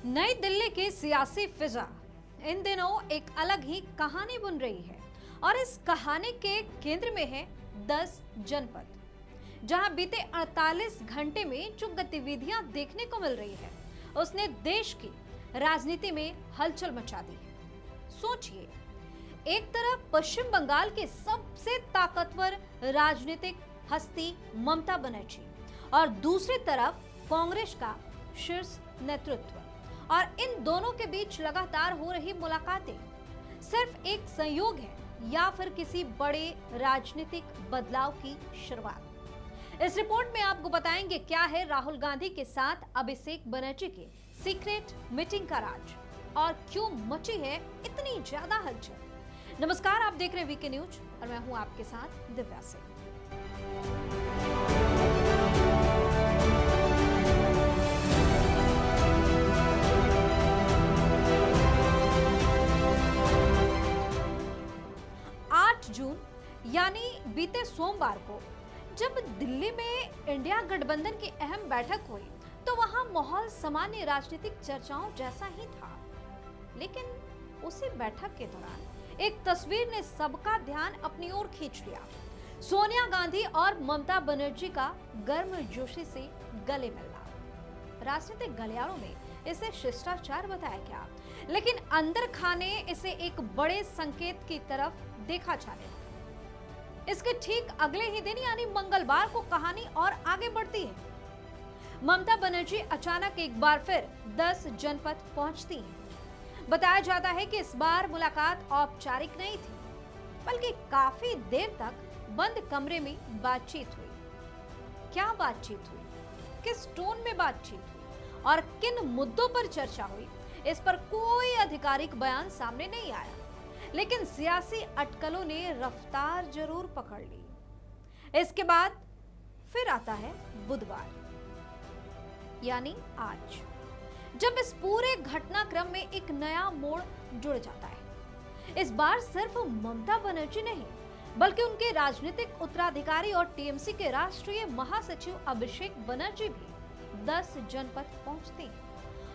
नई दिल्ली की सियासी फिजा इन दिनों एक अलग ही कहानी बुन रही है और इस कहानी के केंद्र में है 10 जनपद, जहां बीते 48 घंटे में जो गतिविधियां देखने को मिल रही है उसने देश की राजनीति में हलचल मचा दी है। सोचिए, एक तरफ पश्चिम बंगाल की सबसे ताकतवर राजनीतिक हस्ती ममता बनर्जी और दूसरी तरफ कांग्रेस का शीर्ष नेतृत्व, और इन दोनों के बीच लगातार हो रही मुलाकातें सिर्फ एक संयोग है या फिर किसी बड़े राजनीतिक बदलाव की शुरुआत। इस रिपोर्ट में आपको बताएंगे क्या है राहुल गांधी के साथ अभिषेक बनर्जी के सीक्रेट मीटिंग का राज और क्यों मची है इतनी ज्यादा हलचल। नमस्कार, आप देख रहे हैं वीके न्यूज और मैं हूं आपके साथ दिव्या सिंह। 8 जून यानी बीते सोमवार को जब दिल्ली में इंडिया गठबंधन की अहम बैठक हुई तो वहां माहौल सामान्य राजनीतिक चर्चाओं जैसा ही था। लेकिन उसी बैठक के दौरान एक तस्वीर ने सबका ध्यान अपनी ओर खींच लिया। सोनिया गांधी और ममता बनर्जी का गर्मजोशी से गले मिलना। राजनीतिक गलियारों में इसे शिष्टाचार बताया गया, लेकिन अंदर खाने इसे एक बड़े संकेत की तरफ देखा जाने लगा। इसके ठीक अगले ही दिन यानी मंगलवार को कहानी और आगे बढ़ती है। ममता बनर्जी अचानक एक बार फिर 10 जनपद पहुंचती हैं। बताया जाता है कि इस बार मुलाकात औपचारिक नहीं थी, बल्कि काफी देर तक बंद कमरे में बातचीत हुई। क्या बातचीत हुई, किस टोन में बातचीत हुई और किन मुद्दों पर चर्चा हुई, इस पर कोई आधिकारिक बयान सामने नहीं आया। लेकिन सियासी अटकलों ने रफ्तार जरूर पकड़ ली। इसके बाद फिर आता है बुधवार, यानी आज, जब इस पूरे घटनाक्रम में एक नया मोड़ जुड़ जाता है। इस बार सिर्फ ममता बनर्जी नहीं, बल्कि उनके राजनीतिक उत्तराधिकारी और टीएमसी के राष्ट्रीय महासचिव अभिषेक बनर्जी भी 10 जनपद पहुंचते हैं।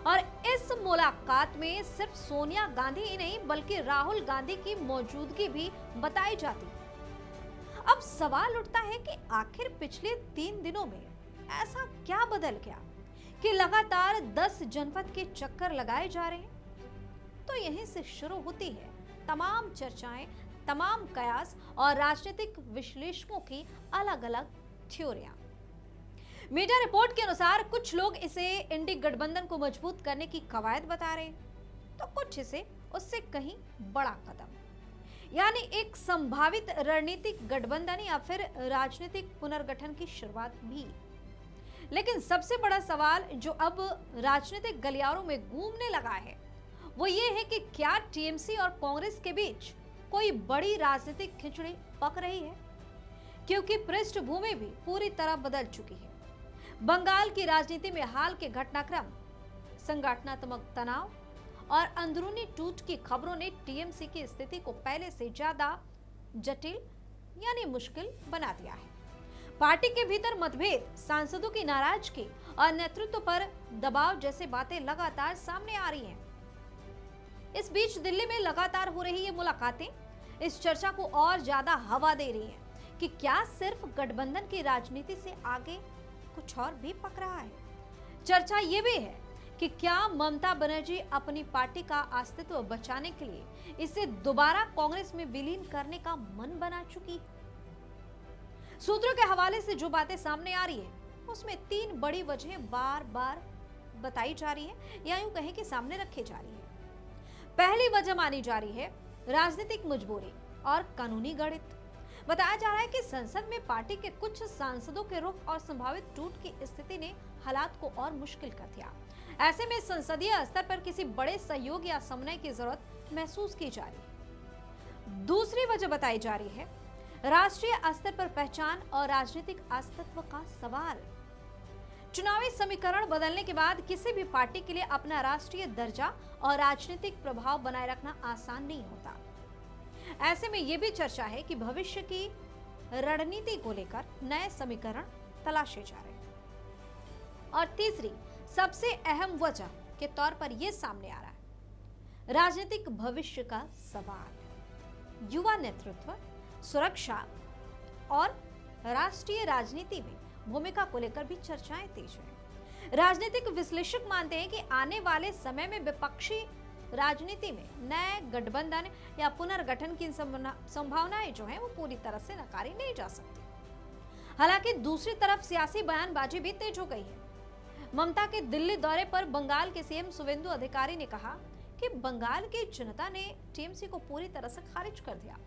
और इस मुलाकात में सिर्फ सोनिया गांधी ही नहीं, बल्कि राहुल गांधी की मौजूदगी भी बताई जाती है। अब सवाल उठता है कि आखिर पिछले 3 दिनों में ऐसा क्या बदल गया कि लगातार 10 जनपद के चक्कर लगाए जा रहे हैं। तो यहीं से शुरू होती है तमाम चर्चाएं, तमाम कयास और राजनीतिक विश्लेषकों की अलग अलग थ्योरियां। मीडिया रिपोर्ट के अनुसार कुछ लोग इसे इंडी गठबंधन को मजबूत करने की कवायद बता रहे हैं, तो कुछ इसे उससे कहीं बड़ा कदम, यानी एक संभावित रणनीतिक गठबंधन या फिर राजनीतिक पुनर्गठन की शुरुआत भी। लेकिन सबसे बड़ा सवाल जो अब राजनीतिक गलियारों में घूमने लगा है वो ये है कि क्या टीएमसी और कांग्रेस के बीच कोई बड़ी राजनीतिक खिचड़ी पक रही है, क्योंकि पृष्ठभूमि भी पूरी तरह बदल चुकी है। बंगाल की राजनीति में हाल के घटनाक्रम, संगठनात्मक तनाव और अंदरूनी टूट की खबरों ने टीएमसी की स्थिति को पहले से ज्यादा जटिल यानी मुश्किल बना दिया है। पार्टी के भीतर मतभेद, सांसदों की नाराजगी और नेतृत्व पर दबाव जैसे बातें लगातार सामने आ रही हैं। इस बीच दिल्ली में लगातार हो रही ये मुलाकातें इस चर्चा को और ज्यादा हवा दे रही हैं कि क्या सिर्फ गठबंधन की राजनीति से आगे कुछ और भी पक रहा है। चर्चा ये भी है कि क्या ममता बनर्जी अपनी पार्टी का अस्तित्व बचाने के लिए इसे दोबारा कांग्रेस में विलीन करने का मन बना चुकी है। सूत्रों के हवाले से जो बातें सामने आ रही है उसमें 3 बड़ी वजहें बार बार बताई जा रही है या यूं कहें कि सामने रखी जा रही है। पहली वजह मानी जा रही है राजनीतिक मजबूरी और कानूनी गणित। बताया जा रहा है कि संसद में पार्टी के कुछ सांसदों के रुख और संभावित टूट की स्थिति ने हालात को और मुश्किल कर दिया। ऐसे में संसदीय स्तर पर किसी बड़े सहयोग या समन्वय की जरूरत महसूस की जा रही है। दूसरी वजह बताई जा रही है राष्ट्रीय स्तर पर पहचान और राजनीतिक अस्तित्व का सवाल। चुनावी समीकरण बदलने के बाद किसी भी पार्टी के लिए अपना राष्ट्रीय दर्जा और राजनीतिक प्रभाव बनाए रखना आसान नहीं होता। ऐसे में यह भी चर्चा है कि भविष्य की रणनीति को लेकर नए समीकरण तलाशे जा रहे हैं। और तीसरी सबसे अहम वजह के तौर पर यह सामने आ रहा है। राजनीतिक भविष्य का सवाल, युवा नेतृत्व, सुरक्षा और राष्ट्रीय राजनीति में भूमिका को लेकर भी चर्चाएं तेज हैं। राजनीतिक विश्लेषक मानते हैं कि आने वाले समय में विपक्षी राजनीति में नए गठबंधन या पुनर्गठन की संभावनाएं जो है वो पूरी तरह से नकारी नहीं जा सकती। हालांकि दूसरी तरफ सियासी बयानबाजी भी तेज हो गई है। ममता के दिल्ली दौरे पर बंगाल के सीएम शुवेंदु अधिकारी ने कहा कि बंगाल की जनता ने टीएमसी को पूरी तरह से खारिज कर दिया।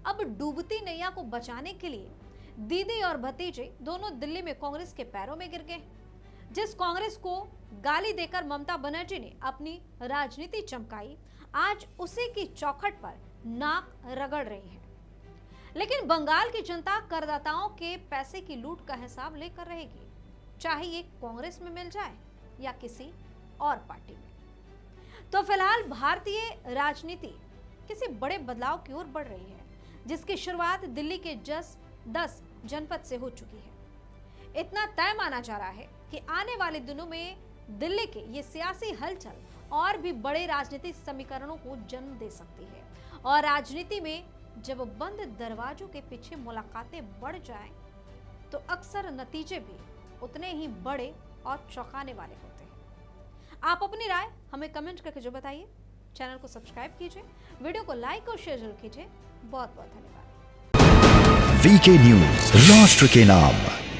अब डूबती नैया को बचाने के लिए दीदी और भतीजे दोनों दिल्ली में कांग्रेस के पैरों में गिर गए। जिस कांग्रेस को गाली देकर ममता बनर्जी ने अपनी राजनीति चमकाई, आज उसी की चौखट पर नाक रगड़ रही है। लेकिन बंगाल की जनता करदाताओं के पैसे की लूट का हिसाब लेकर रहेगी, चाहे ये कांग्रेस में मिल जाए या किसी और पार्टी में। तो फिलहाल भारतीय राजनीति किसी बड़े बदलाव की ओर बढ़ रही है, जिसकी शुरुआत दिल्ली के 10 जनपद से हो चुकी है। इतना तय माना जा रहा है कि आने वाले दिनों में दिल्ली के ये सियासी हलचल और भी बड़े राजनीतिक समीकरणों को जन्म दे सकती है। और राजनीति में जब बंद दरवाजों के पीछे मुलाकातें बढ़ जाएं, तो अक्सर नतीजे भी उतने ही बड़े और चौंकाने वाले होते हैं। आप अपनी राय हमें कमेंट करके जो बताइए। चैनल को सब्सक्राइब कीजिए, वीडियो को लाइक और शेयर जरूर कीजिए। बहुत बहुत धन्यवाद। वीके न्यूज, राष्ट्र के नाम।